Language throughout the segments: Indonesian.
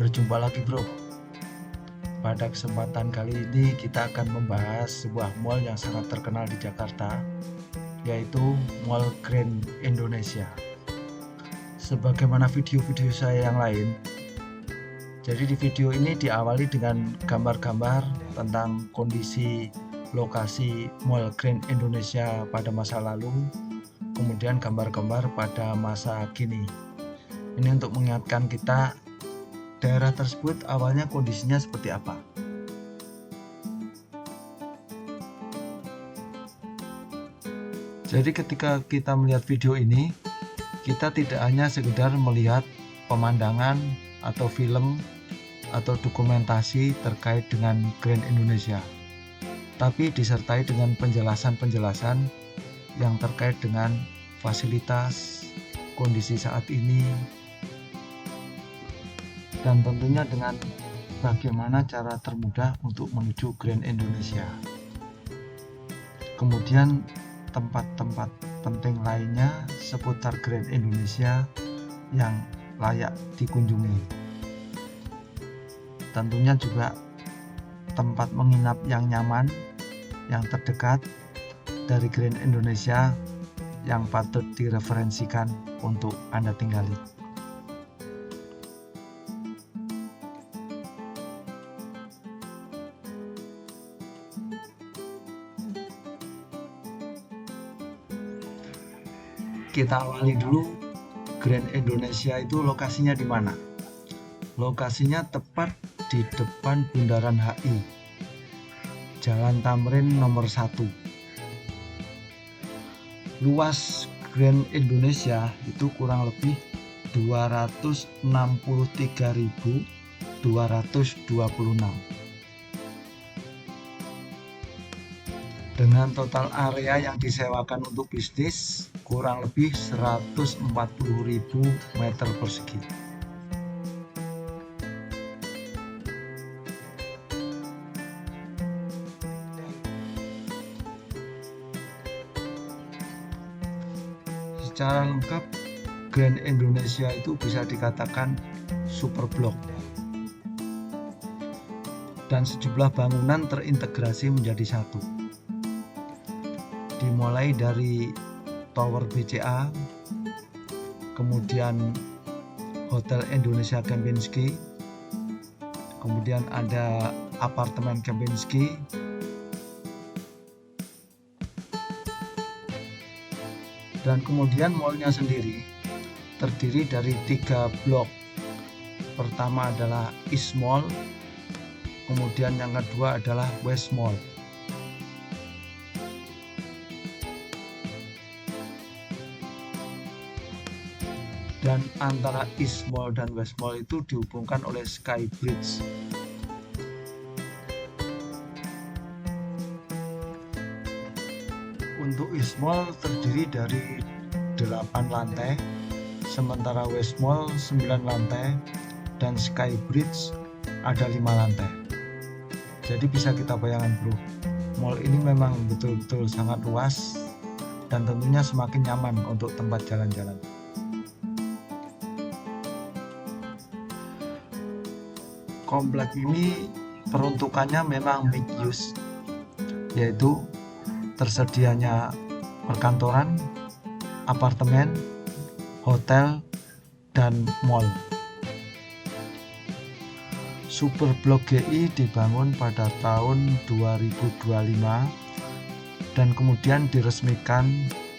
Berjumpa lagi bro. Pada kesempatan kali ini kita akan membahas sebuah mall yang sangat terkenal di Jakarta, yaitu Mall Grand Indonesia. Sebagaimana video-video saya yang lain, jadi di video ini diawali dengan gambar-gambar tentang kondisi lokasi Mall Grand Indonesia pada masa lalu, kemudian gambar-gambar pada masa kini. Ini untuk mengingatkan kita daerah tersebut awalnya kondisinya seperti apa. Jadi ketika kita melihat video ini, kita tidak hanya sekedar melihat pemandangan atau film atau dokumentasi terkait dengan Grand Indonesia, tapi disertai dengan penjelasan-penjelasan yang terkait dengan fasilitas, kondisi saat ini, dan tentunya dengan bagaimana cara termudah untuk menuju Grand Indonesia. Kemudian tempat-tempat penting lainnya seputar Grand Indonesia yang layak dikunjungi. Tentunya juga tempat menginap yang nyaman, yang terdekat dari Grand Indonesia yang patut direferensikan untuk Anda tinggali. Kita awali dulu, Grand Indonesia itu lokasinya di mana? Lokasinya tepat di depan Bundaran HI, Jalan Tamrin nomor 1. Luas Grand Indonesia itu kurang lebih 263.226. Dengan total area yang disewakan untuk bisnis kurang lebih 140.000 meter persegi. Secara lengkap, Grand Indonesia itu bisa dikatakan super blok, dan sejumlah bangunan terintegrasi menjadi satu. Dimulai dari Tower BCA, kemudian Hotel Indonesia Kempinski, kemudian ada apartemen Kempinski, dan kemudian mallnya sendiri terdiri dari 3 blok. Pertama adalah East Mall, kemudian yang kedua adalah West Mall. Dan antara East Mall dan West Mall itu dihubungkan oleh Sky Bridge. Untuk East Mall terdiri dari 8 lantai, sementara West Mall 9 lantai, dan Sky Bridge ada 5 lantai. Jadi bisa kita bayangkan bro, mall ini memang betul-betul sangat luas dan tentunya semakin nyaman untuk tempat jalan-jalan. Komplek ini peruntukannya memang mixed use, yaitu tersedianya perkantoran, apartemen, hotel, dan mall. Super Blok GI dibangun pada tahun 2025 dan kemudian diresmikan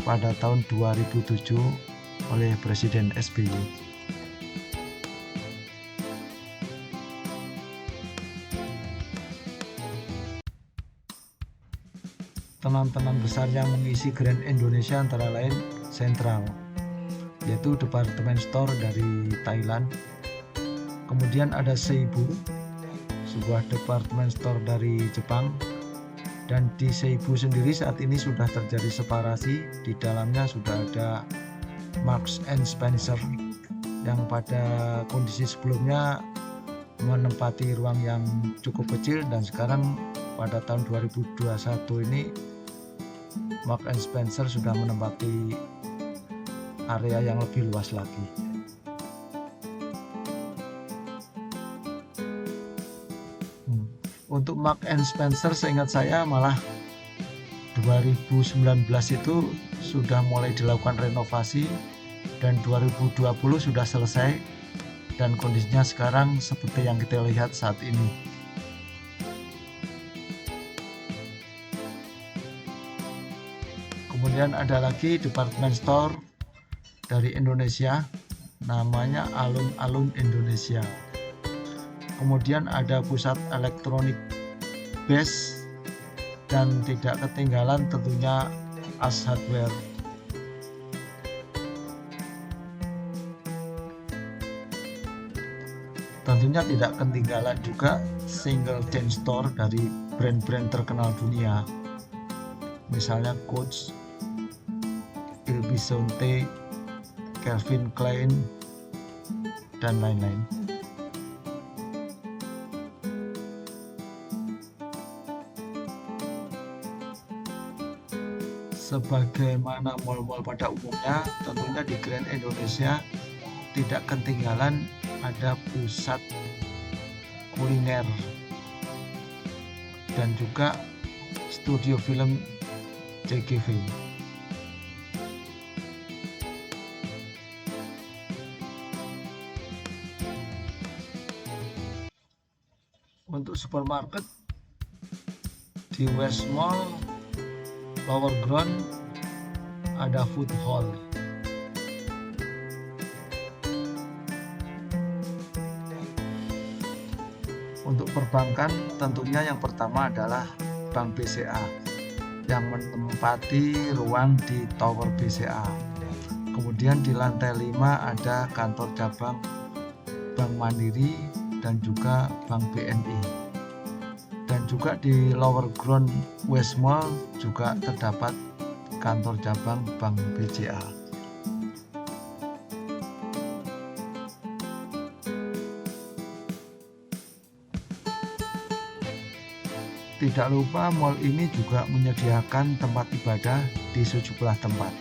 pada tahun 2007 oleh Presiden SBY. Tenan-tenan besar yang mengisi Grand Indonesia antara lain Central, yaitu departemen store dari Thailand. Kemudian ada Seibu, sebuah departemen store dari Jepang. Dan di Seibu sendiri saat ini sudah terjadi separasi. Di dalamnya sudah ada Marks and Spencer yang pada kondisi sebelumnya menempati ruang yang cukup kecil, dan sekarang pada tahun 2021 ini Marks and Spencer sudah menempati area yang lebih luas lagi. Untuk Marks and Spencer seingat saya malah 2019 itu sudah mulai dilakukan renovasi dan 2020 sudah selesai dan kondisinya sekarang seperti yang kita lihat saat ini. Kemudian ada lagi department store dari Indonesia, namanya Alun-Alun Indonesia. Kemudian ada pusat elektronik Base, dan tidak ketinggalan tentunya Ace Hardware. Tentunya tidak ketinggalan juga single chain store dari brand-brand terkenal dunia, misalnya Coach, Il Bisonte, Calvin Klein, dan lain-lain. Sebagaimana mal-mal pada umumnya, tentunya di Grand Indonesia tidak ketinggalan ada pusat kuliner dan juga studio film CGV. Untuk supermarket di West Mall Lower Ground ada Food Hall. Untuk perbankan tentunya yang pertama adalah Bank BCA yang menempati ruang di Tower BCA. Kemudian di lantai 5 ada kantor cabang Bank Mandiri dan juga Bank BNI. Dan juga di Lower Ground West Mall juga terdapat kantor cabang Bank BCA. Tidak lupa mall ini juga menyediakan tempat ibadah di sejumlah tempat.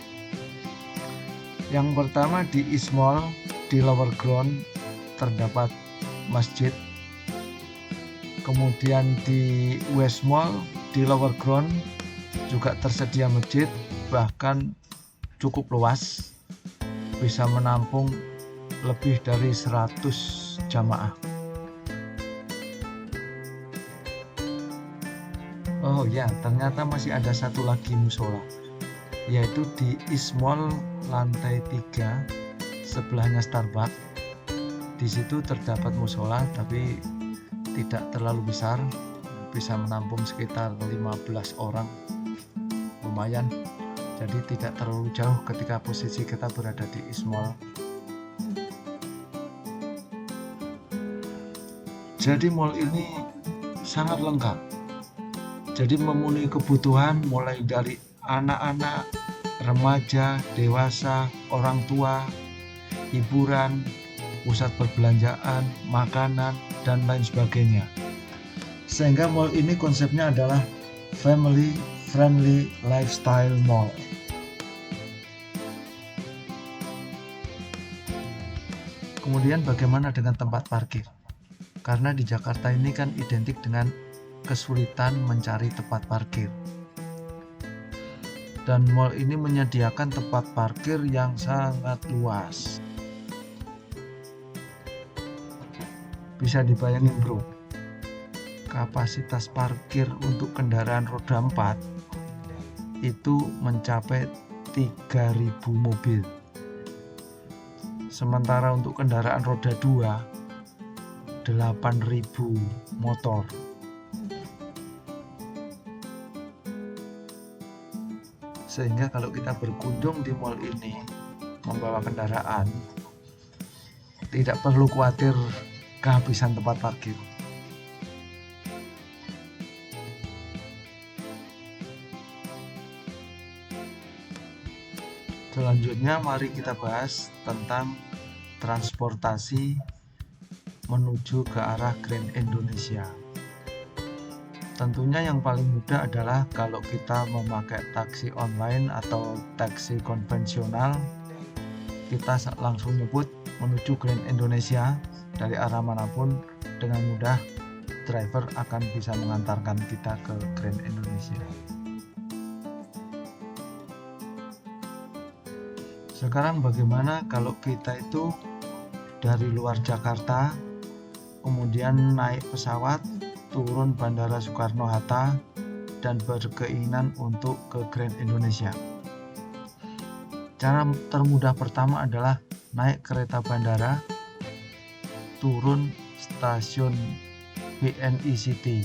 Yang pertama di East Mall di Lower Ground terdapat masjid. Kemudian di West Mall di Lower Ground juga tersedia masjid, bahkan cukup luas, bisa menampung lebih dari 100 jamaah. Oh ya, ternyata masih ada satu lagi musola, yaitu di East Mall lantai 3 sebelahnya Starbucks. Di situ terdapat musola tapi tidak terlalu besar, bisa menampung sekitar 15 orang, lumayan, jadi tidak terlalu jauh ketika posisi kita berada di East Mall. Jadi mall ini sangat lengkap, jadi memenuhi kebutuhan mulai dari anak-anak, remaja, dewasa, orang tua, hiburan, pusat perbelanjaan, makanan, dan lain sebagainya. Sehingga mall ini konsepnya adalah family friendly lifestyle mall. Kemudian bagaimana dengan tempat parkir? Karena di Jakarta ini kan identik dengan kesulitan mencari tempat parkir. Dan mall ini menyediakan tempat parkir yang sangat luas. Bisa dibayangin bro, kapasitas parkir untuk kendaraan roda 4 itu mencapai 3.000 mobil. Sementara untuk kendaraan roda 2, 8.000 motor. Sehingga kalau kita berkunjung di mall ini membawa kendaraan, tidak perlu khawatir kehabisan tempat parkir. Selanjutnya mari kita bahas tentang transportasi menuju ke arah Grand Indonesia. Tentunya yang paling mudah adalah kalau kita memakai taksi online atau taksi konvensional, kita langsung nyebut menuju Grand Indonesia dari arah manapun dengan mudah driver akan bisa mengantarkan kita ke Grand Indonesia. Sekarang bagaimana kalau kita itu dari luar Jakarta, kemudian naik pesawat, turun Bandara Soekarno-Hatta, dan berkeinginan untuk ke Grand Indonesia? Cara termudah pertama adalah naik kereta bandara, turun stasiun BNI City.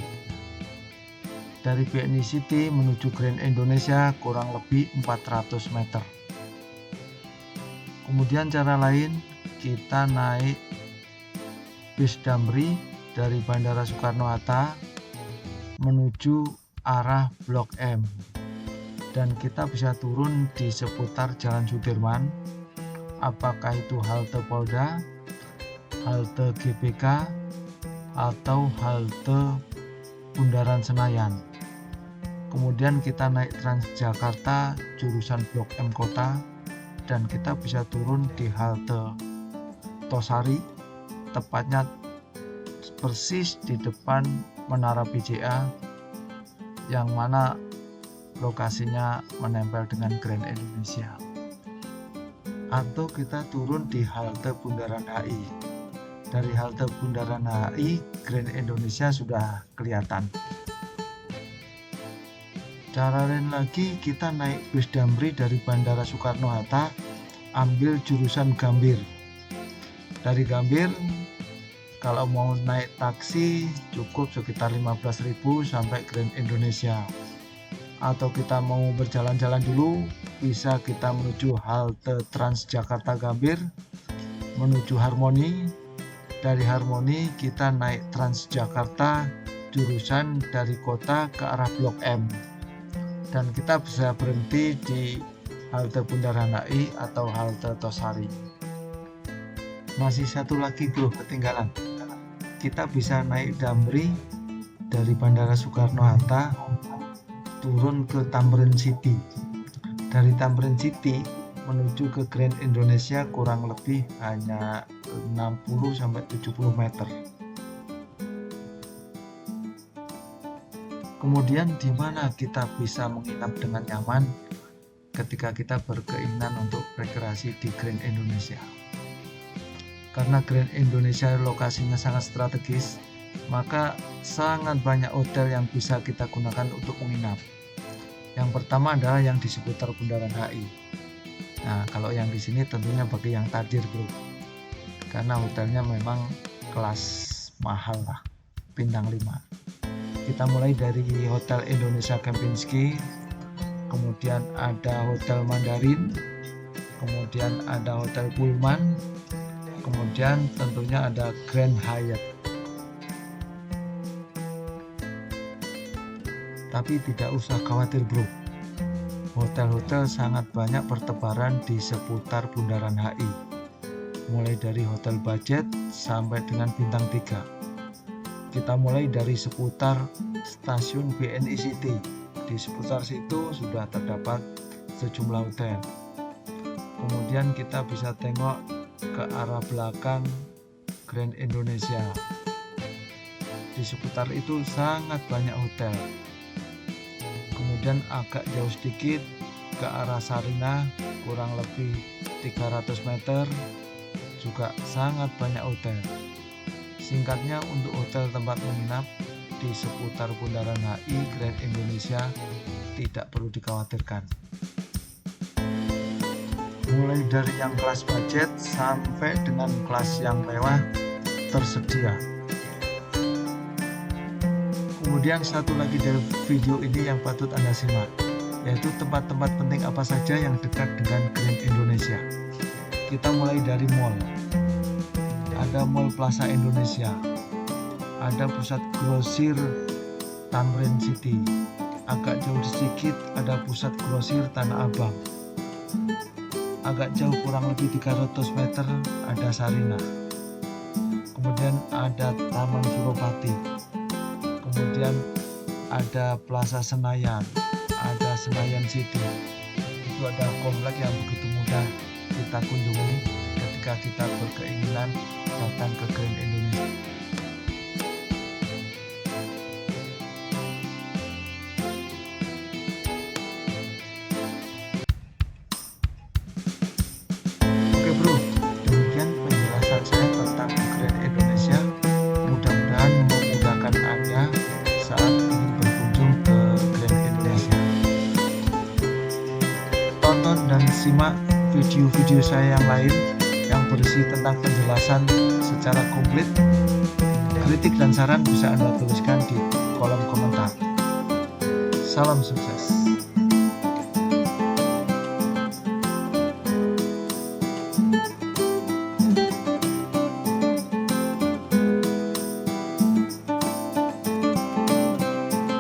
Dari BNI City menuju Grand Indonesia kurang lebih 400 meter. Kemudian cara lain, kita naik bis Damri dari Bandara Soekarno-Hatta menuju arah Blok M, dan kita bisa turun di seputar Jalan Sudirman, apakah itu halte Polda, halte GBK, atau halte Bundaran Senayan. Kemudian kita naik Transjakarta jurusan Blok M Kota, dan kita bisa turun di halte Tosari, tepatnya persis di depan Menara BCA, yang mana lokasinya menempel dengan Grand Indonesia. Atau kita turun di halte Bundaran HI. Dari halte Bundaran HI, Grand Indonesia sudah kelihatan. Cara lain lagi, kita naik bis Damri dari Bandara Soekarno-Hatta, ambil jurusan Gambir. Dari Gambir, kalau mau naik taksi cukup sekitar 15.000 sampai Grand Indonesia. Atau kita mau berjalan-jalan dulu, bisa kita menuju halte Transjakarta Gambir, menuju Harmoni. Dari Harmoni kita naik Transjakarta jurusan dari kota ke arah Blok M, dan kita bisa berhenti di halte Bundaran HI atau halte Tosari. Masih satu lagi bro, ketinggalan. Kita bisa naik Damri dari Bandara Soekarno-Hatta turun ke Tamrin City. Dari Tamrin City menuju ke Grand Indonesia kurang lebih hanya 60-70 meter. Kemudian di mana kita bisa menginap dengan nyaman ketika kita berkeinginan untuk rekreasi di Grand Indonesia? Karena Grand Indonesia lokasinya sangat strategis, maka sangat banyak hotel yang bisa kita gunakan untuk menginap. Yang pertama adalah yang di seputar Bundaran HI. Nah, kalau yang di sini tentunya bagi yang tadir bro, karena hotelnya memang kelas mahal lah, bintang 5. Kita mulai dari Hotel Indonesia Kempinski, kemudian ada Hotel Mandarin, kemudian ada Hotel Pullman, kemudian tentunya ada Grand Hyatt. Tapi tidak usah khawatir bro, hotel-hotel sangat banyak bertebaran di seputar Bundaran HI, mulai dari hotel budget sampai dengan bintang 3. Kita mulai dari seputar stasiun BNI City. Di seputar situ sudah terdapat sejumlah hotel. Kemudian kita bisa tengok ke arah belakang Grand Indonesia. Di seputar itu sangat banyak hotel. Kemudian agak jauh sedikit ke arah Sarina, kurang lebih 300 meter, juga sangat banyak hotel. Singkatnya, untuk hotel tempat menginap di seputar Bundaran HI Grand Indonesia tidak perlu dikhawatirkan. Mulai dari yang kelas budget sampai dengan kelas yang mewah tersedia. Kemudian satu lagi dari video ini yang patut Anda simak, yaitu tempat-tempat penting apa saja yang dekat dengan Grand Indonesia. Kita mulai dari mall. Ada Mall Plaza Indonesia, ada pusat grosir Tamrin City, agak jauh sedikit ada pusat grosir Tanah Abang, agak jauh kurang lebih 300 meter ada Sarina, kemudian ada Taman Suropati, kemudian ada Plaza Senayan, ada Senayan City. Itu ada komplek yang begitu mudah kita kunjungi ketika kita berkeinginan datang ke Grand Indonesia. tonton dan simak video-video saya yang lain yang berisi tentang penjelasan secara komplit. Kritik dan saran bisa Anda tuliskan di kolom komentar. Salam sukses.